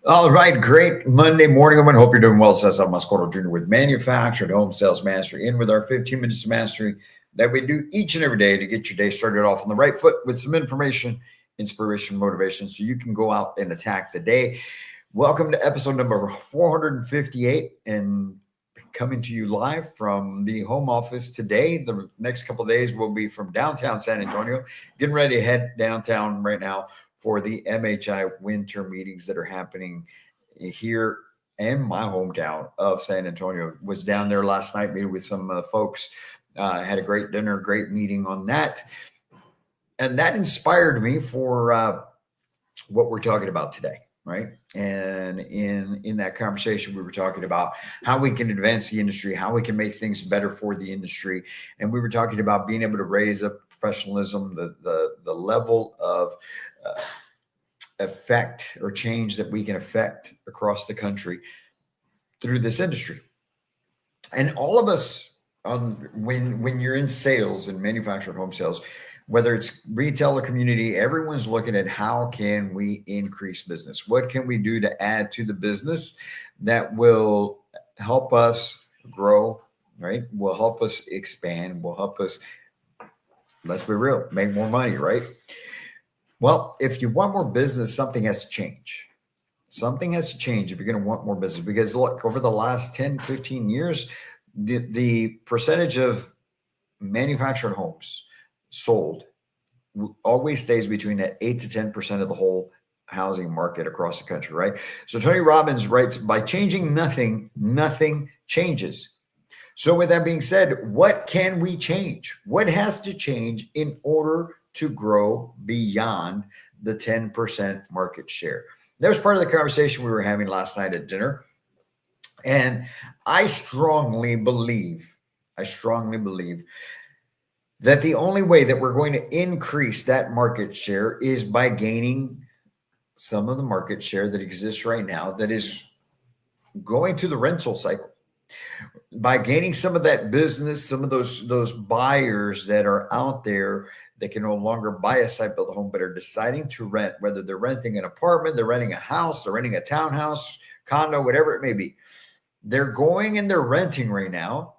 All right, great Monday morning, everyone. Hope you're doing well. Cesar Mascoro Jr. with Manufactured Home Sales Mastery, in with our 15 minutes of mastery that we do each and every day to get your day started off on the right foot with some information, inspiration, motivation, so you can go out and attack the day. Welcome to episode number 458 and coming to you live from the home office today. The next couple of days will be from downtown San Antonio. Getting ready to head downtown right now for the MHI winter meetings that are happening here in my hometown of San Antonio. Was down there last night meeting with some folks. Had a great dinner, great meeting on that, and that inspired me for what we're talking about today, right? And in that conversation, we were talking about how we can advance the industry, how we can make things better for the industry, and we were talking about being able to raise up professionalism, the level of uh, effect or change that we can affect across the country through this industry. And all of us, when you're in sales and manufactured home sales, whether it's retail or community, everyone's looking at how can we increase business? What can we do to add to the business that will help us grow, right? Will help us expand, will help us, let's be real, make more money, right? Well, if you want more business, something has to change. Something has to change if you're going to want more business because look, over the last 10, 15 years, the percentage of manufactured homes sold always stays between that 8 to 10% of the whole housing market across the country, right? So Tony Robbins writes, by changing nothing, nothing changes. So with that being said, what can we change? What has to change in order to grow beyond the 10% market share? That was part of the conversation we were having last night at dinner. And I strongly believe that the only way that we're going to increase that market share is by gaining some of the market share that exists right now that is going to the rental cycle. By gaining some of that business, some of those buyers that are out there that can no longer buy a site built home but are deciding to rent, whether they're renting an apartment, they're renting a house, they're renting a townhouse, condo, whatever it may be. They're going and they're renting right now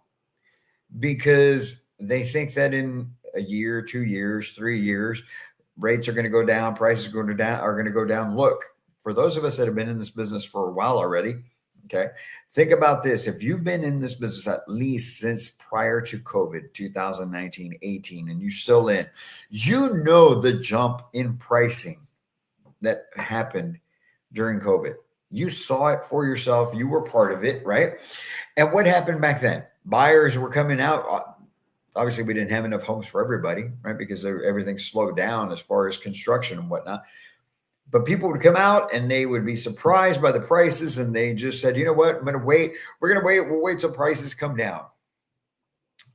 because they think that in a year, 2 years, 3 years, rates are going to go down, prices are going to go down. Look, for those of us that have been in this business for a while already, okay, think about this. If you've been in this business at least since prior to COVID, 2019, 18, and you're still in, you know the jump in pricing that happened during COVID. You saw it for yourself. You were part of it, right? And what happened back then? Buyers were coming out. Obviously, we didn't have enough homes for everybody, right? Because everything slowed down as far as construction and whatnot. But people would come out and they would be surprised by the prices, and they just said, "You know what? I'm going to wait. We're going to wait. We'll wait till prices come down."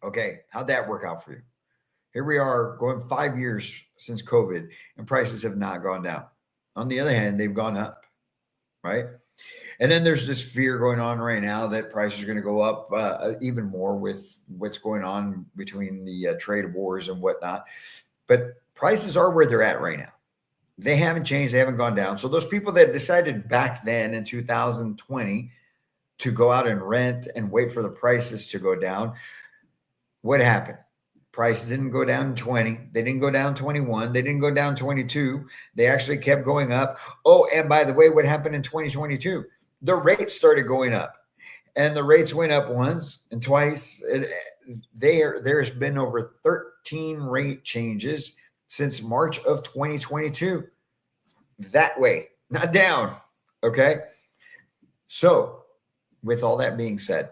Okay, how'd that work out for you? Here we are going 5 years since COVID, and prices have not gone down. On the other hand, they've gone up, right? And then there's this fear going on right now that prices are going to go up even more with what's going on between the trade wars and whatnot. But prices are where they're at right now. They haven't changed. They haven't gone down. So those people that decided back then in 2020 to go out and rent and wait for the prices to go down, what happened? Prices didn't go down in 20. They didn't go down 21. They didn't go down 22. They actually kept going up. Oh, and by the way, what happened in 2022? The rates started going up. And the rates went up once and twice. There's been over 13 rate changes since March of 2022. That way, not down. Okay. So, with all that being said,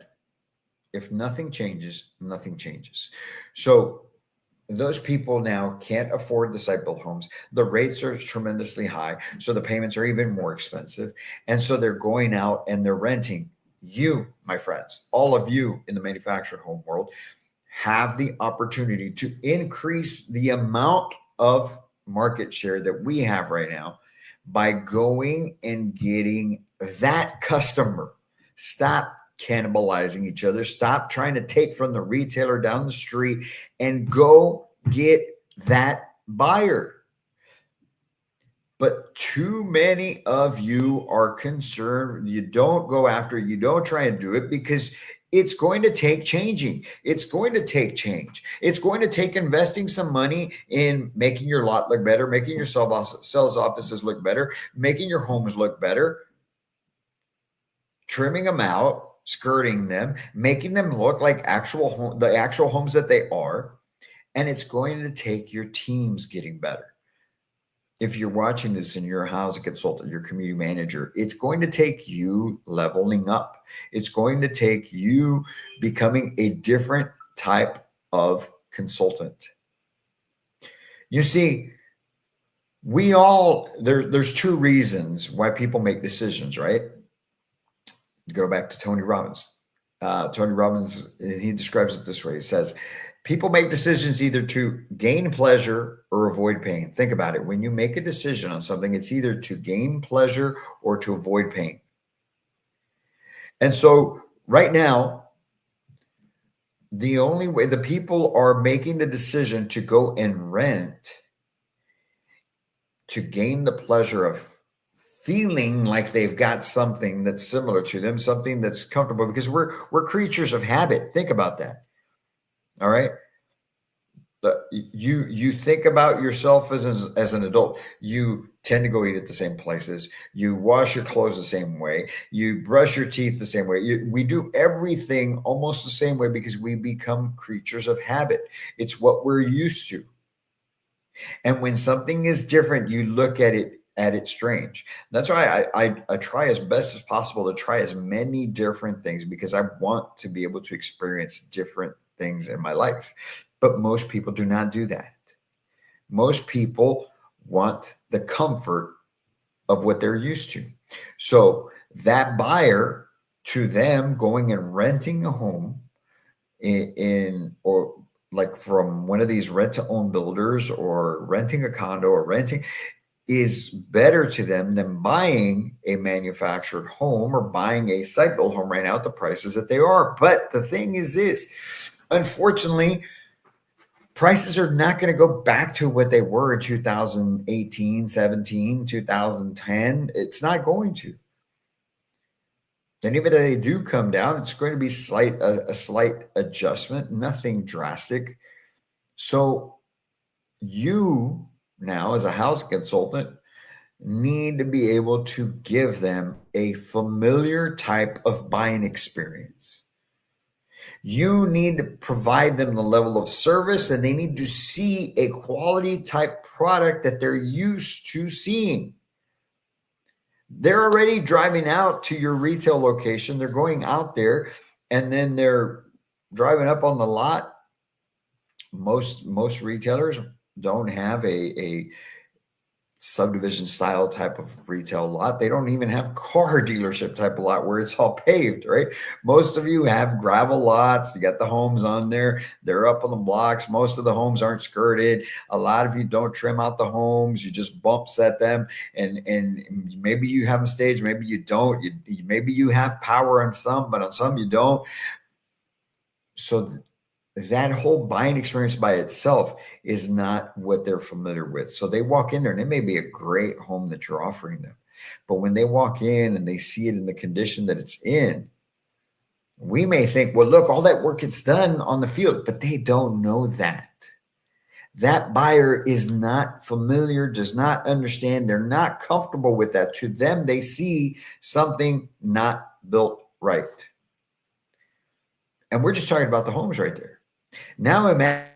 if nothing changes, nothing changes. So, those people now can't afford the site built homes. The rates are tremendously high. So, the payments are even more expensive. And so, they're going out and they're renting. You, my friends, all of you in the manufactured home world, have the opportunity to increase the amount of market share that we have right now by going and getting that customer. Stop cannibalizing each other. Stop trying to take from the retailer down the street and go get that buyer. But too many of you are concerned. You don't go after it. You don't try and do it because it's going to take changing. It's going to take change. It's going to take investing some money in making your lot look better, making your sales offices look better, making your homes look better, trimming them out, skirting them, making them look like the actual homes that they are. And it's going to take your teams getting better. If you're watching this and you're a housing consultant, your community manager, it's going to take you leveling up. It's going to take you becoming a different type of consultant. You see, there's two reasons why people make decisions, right? Go back to Tony Robbins. Tony Robbins, he describes it this way. He says, people make decisions either to gain pleasure or avoid pain. Think about it. When you make a decision on something, it's either to gain pleasure or to avoid pain. And so right now, the only way the people are making the decision to go and rent to gain the pleasure of feeling like they've got something that's similar to them, something that's comfortable, because we're creatures of habit. Think about that. All right. You think about yourself as an adult. You tend to go eat at the same places. You wash your clothes the same way. You brush your teeth the same way. We do everything almost the same way because we become creatures of habit. It's what we're used to. And when something is different, you look at it strange. That's why I try as best as possible to try as many different things, because I want to be able to experience different things in my life. But most people do not do that. Most people want the comfort of what they're used to. So that buyer, to them, going and renting a home or like from one of these rent to own builders, or renting a condo, or renting, is better to them than buying a manufactured home or buying a site built home right now at the prices that they are. But the thing is this, unfortunately, prices are not going to go back to what they were in 2018, 17, 2010. It's not going to. And even if they do come down, it's going to be a slight adjustment, nothing drastic. So you now, as a house consultant, need to be able to give them a familiar type of buying experience. You need to provide them the level of service, and they need to see a quality type product that they're used to seeing. They're already driving out to your retail location. They're going out there, and then they're driving up on the lot. Most retailers don't have a subdivision style type of retail lot. They don't even have car dealership type of lot where it's all paved, right? Most of you have gravel lots. You got the homes on there. They're up on the blocks. Most of the homes aren't skirted. A lot of you don't trim out the homes. You just bump set them, and maybe you have them staged. Maybe you don't. Maybe you have power on some, but on some you don't. So that whole buying experience by itself is not what they're familiar with. So they walk in there, and it may be a great home that you're offering them. But when they walk in and they see it in the condition that it's in, we may think, well, look, all that work gets done on the field, but they don't know that. That buyer is not familiar, does not understand. They're not comfortable with that. To them, they see something not built right. And we're just talking about the homes right there. Now imagine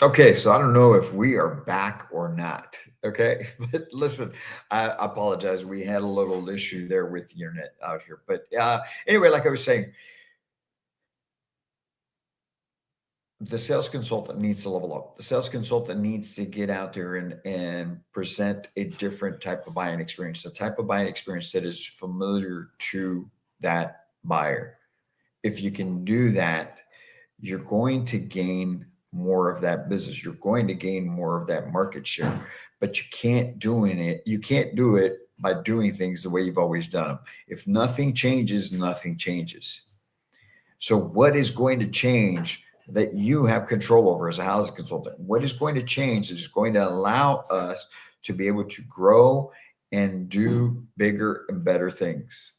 Okay, so I don't know if we are back or not. Okay, but listen, I apologize. We had a little issue there with the internet out here, but anyway, like I was saying, the sales consultant needs to level up. The sales consultant needs to get out there and present a different type of buying experience, the type of buying experience that is familiar to that buyer. If you can do that, you're going to gain more of that business. You're going to gain more of that market share, but you can't do it by doing things the way you've always done them. If nothing changes, nothing changes. So what is going to change that you have control over as a housing consultant? What is going to change is going to allow us to be able to grow and do bigger and better things.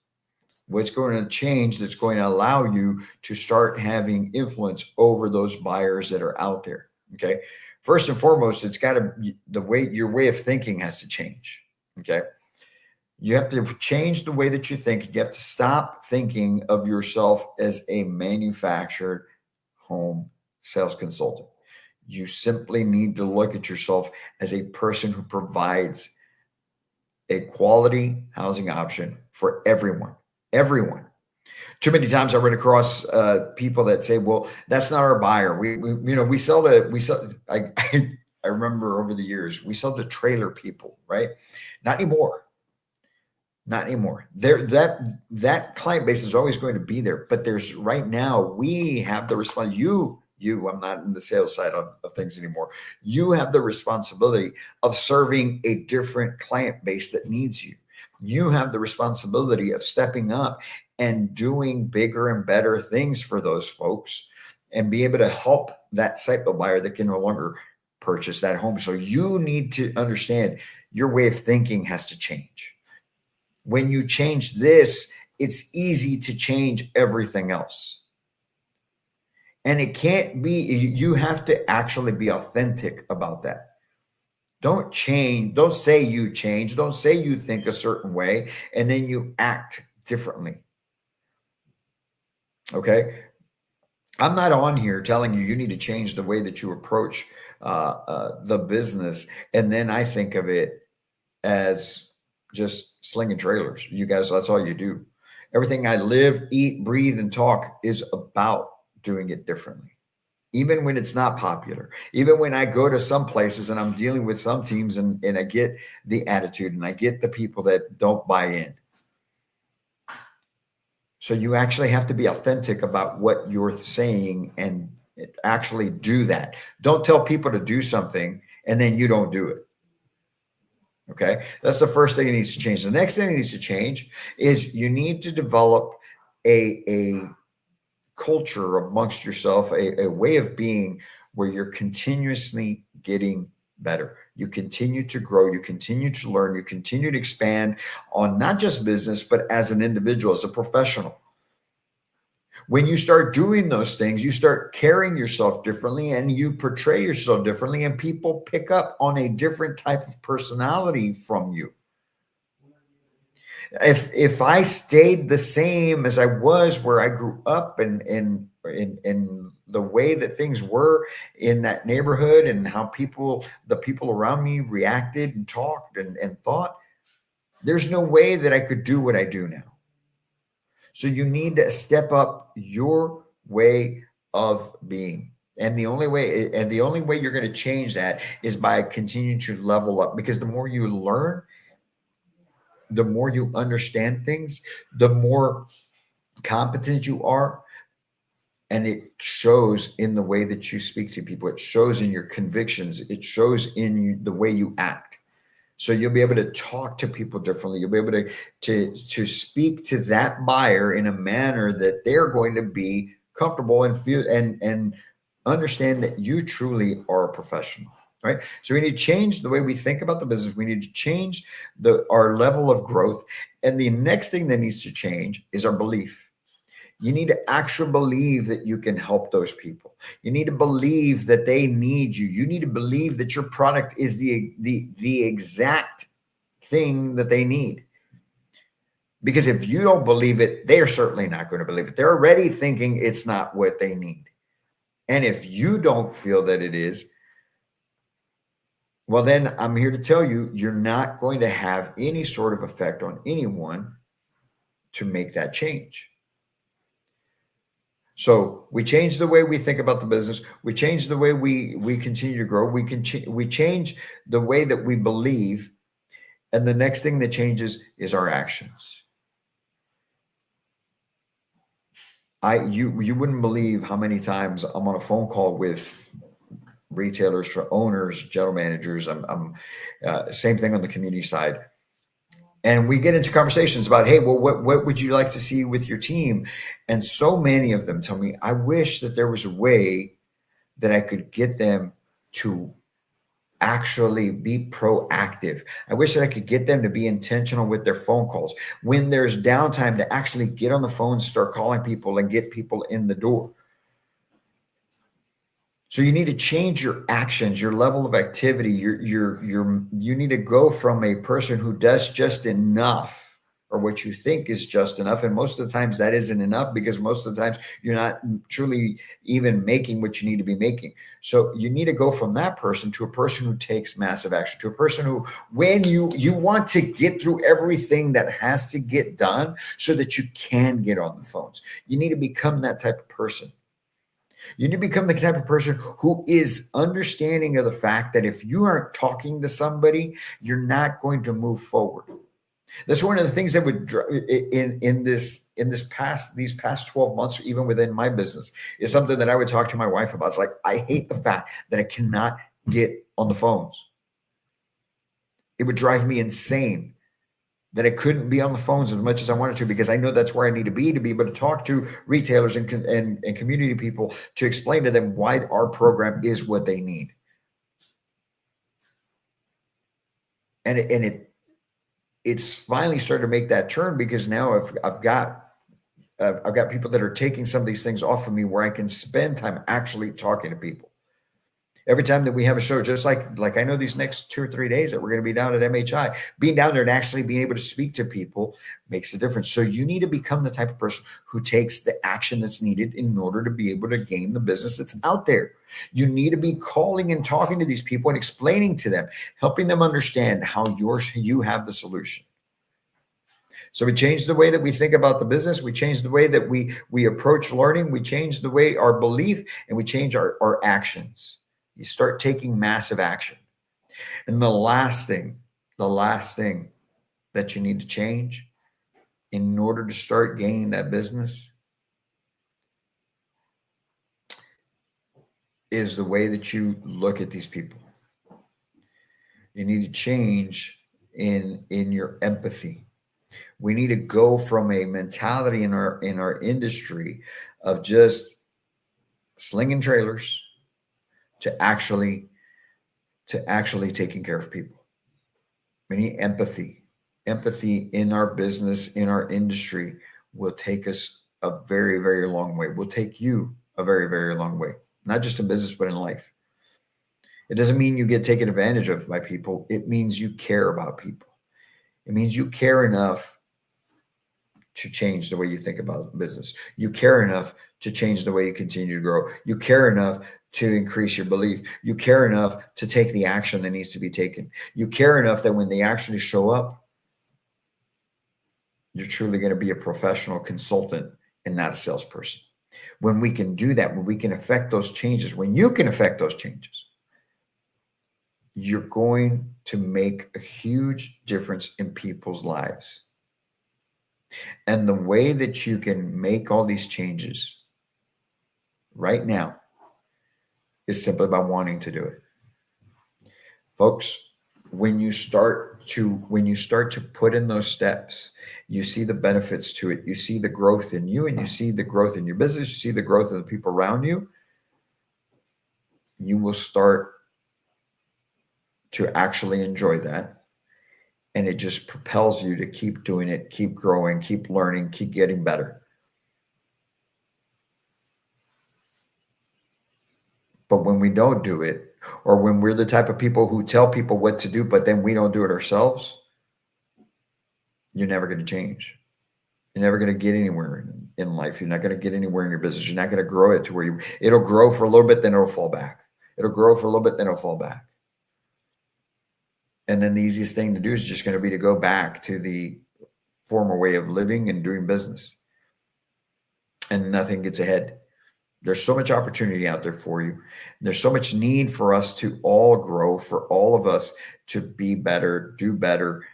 What's going to change that's going to allow you to start having influence over those buyers that are out there. Okay. First and foremost, it's got to your way of thinking has to change. Okay. You have to change the way that you think. You have to stop thinking of yourself as a manufactured home sales consultant. You simply need to look at yourself as a person who provides a quality housing option for everyone. Everyone. Too many times I run across people that say, "Well, that's not our buyer. We sell to we sell." I remember over the years we sell to trailer people, right? Not anymore. Not anymore. That client base is always going to be there, but there's right now we have the response. I'm not in the sales side of things anymore. You have the responsibility of serving a different client base that needs you. You have the responsibility of stepping up and doing bigger and better things for those folks and be able to help that type of buyer that can no longer purchase that home. So you need to understand your way of thinking has to change. When you change this, it's easy to change everything else. And it can't be, you have to actually be authentic about that. Don't change. Don't say you change. Don't say you think a certain way and then you act differently. Okay. I'm not on here telling you need to change the way that you approach the business. And then I think of it as just slinging trailers. You guys, that's all you do. Everything I live, eat, breathe, and talk is about doing it differently. Even when it's not popular, even when I go to some places and I'm dealing with some teams and I get the attitude and I get the people that don't buy in. So you actually have to be authentic about what you're saying and actually do that. Don't tell people to do something and then you don't do it. Okay. That's the first thing that needs to change. The next thing that needs to change is you need to develop a culture amongst yourself, a way of being where you're continuously getting better. You continue to grow, you continue to learn, you continue to expand on not just business, but as an individual, as a professional. When you start doing those things, you start carrying yourself differently and you portray yourself differently, and people pick up on a different type of personality from you. If I stayed the same as I was where I grew up and in the way that things were in that neighborhood and how the people around me reacted and talked and thought, there's no way that I could do what I do now. So you need to step up your way of being. And the only way you're going to change that is by continuing to level up, because the more you learn, the more you understand things, the more competent you are. And it shows in the way that you speak to people. It shows in your convictions. It shows in the way you act. So you'll be able to talk to people differently. You'll be able to speak to that buyer in a manner that they're going to be comfortable and feel and understand that you truly are a professional, right? So we need to change the way we think about the business. We need to change our level of growth. And the next thing that needs to change is our belief. You need to actually believe that you can help those people. You need to believe that they need you. You need to believe that your product is the exact thing that they need. Because if you don't believe it, they're certainly not going to believe it. They're already thinking it's not what they need. And if you don't feel that it is, well, then I'm here to tell you, you're not going to have any sort of effect on anyone to make that change. So we change the way we think about the business. We change the way we continue to grow. We change the way that we believe, and the next thing that changes is our actions. You wouldn't believe how many times I'm on a phone call with retailers, for owners, general managers. I'm same thing on the community side. And we get into conversations about, hey, well, what would you like to see with your team? And so many of them tell me, I wish that there was a way that I could get them to actually be proactive. I wish that I could get them to be intentional with their phone calls. When there's downtime, to actually get on the phone, start calling people and get people in the door. So you need to change your actions, your level of activity. You need to go from a person who does just enough, or what you think is just enough. And most of the times that isn't enough, because most of the times you're not truly even making what you need to be making. So you need to go from that person to a person who takes massive action, to a person who, when you want to get through everything that has to get done so that you can get on the phones. You need to become that type of person. You need to become the type of person who is understanding of the fact that if you aren't talking to somebody, you're not going to move forward. That's one of the things that would these past 12 months, even within my business, is something that I would talk to my wife about. It's like, I hate the fact that I cannot get on the phones. It would drive me insane that I couldn't be on the phones as much as I wanted to, because I know that's where I need to be able to talk to retailers and community people, to explain to them why our program is what they need. And it's finally started to make that turn, because now I've got people that are taking some of these things off of me, where I can spend time actually talking to people. Every time that we have a show, just like I know these next 2 or 3 days that we're going to be down at MHI, being down there and actually being able to speak to people makes a difference. So you need to become the type of person who takes the action that's needed in order to be able to gain the business that's out there. You need to be calling and talking to these people and explaining to them, helping them understand how you have the solution. So we change the way that we think about the business. We change the way that we approach learning. We change the way our belief, and we change our actions. You start taking massive action. And the last thing that you need to change in order to start gaining that business is the way that you look at these people. You need to change in your empathy. We need to go from a mentality in our industry of just slinging trailers to actually taking care of people. We need empathy. Empathy in our business, in our industry, will take us a very, very long way. Will take you a very, very long way. Not just in business, but in life. It doesn't mean you get taken advantage of by people. It means you care about people. It means you care enough to change the way you think about business. You care enough to change the way you continue to grow. You care enough to increase your belief. You care enough to take the action that needs to be taken. You care enough that when they actually show up, you're truly going to be a professional consultant and not a salesperson. When we can do that, when we can affect those changes, when you can affect those changes, you're going to make a huge difference in people's lives. And the way that you can make all these changes right now is simply by wanting to do it. Folks, when you start to put in those steps, you see the benefits to it. You see the growth in you, and you see the growth in your business. You see the growth of the people around you. You will start to actually enjoy that. And it just propels you to keep doing it, keep growing, keep learning, keep getting better. But when we don't do it, or when we're the type of people who tell people what to do, but then we don't do it ourselves, you're never going to change. You're never going to get anywhere in life. You're not going to get anywhere in your business. You're not going to grow it to where it'll grow for a little bit, then it'll fall back. It'll grow for a little bit, then it'll fall back. And then the easiest thing to do is just going to be to go back to the former way of living and doing business. And nothing gets ahead. There's so much opportunity out there for you. There's so much need for us to all grow, for all of us to be better, do better,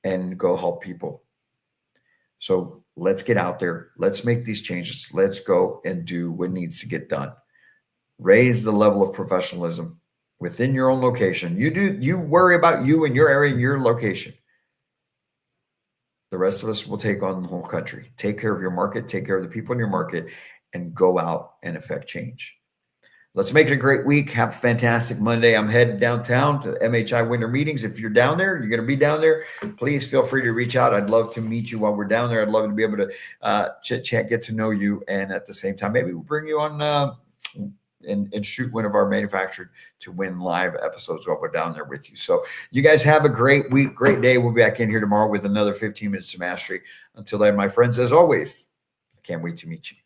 and go help people. So let's get out there. Let's make these changes. Let's go and do what needs to get done. Raise the level of professionalism within your own location. You worry about you and your area and your location. The rest of us will take on the whole country. Take care of your market, take care of the people in your market, and go out and affect change. Let's make it a great week. Have a fantastic Monday. I'm headed downtown to the MHI winter meetings. If you're down there, you're going to be down there, please feel free to reach out. I'd love to meet you while we're down there. I'd love to be able to chit chat, get to know you. And at the same time, maybe we'll bring you on and shoot one of our manufactured to win live episodes while we're down there with you. So you guys have a great week, great day. We'll be back in here tomorrow with another 15 minutes to mastery. Until then, my friends, as always, I can't wait to meet you.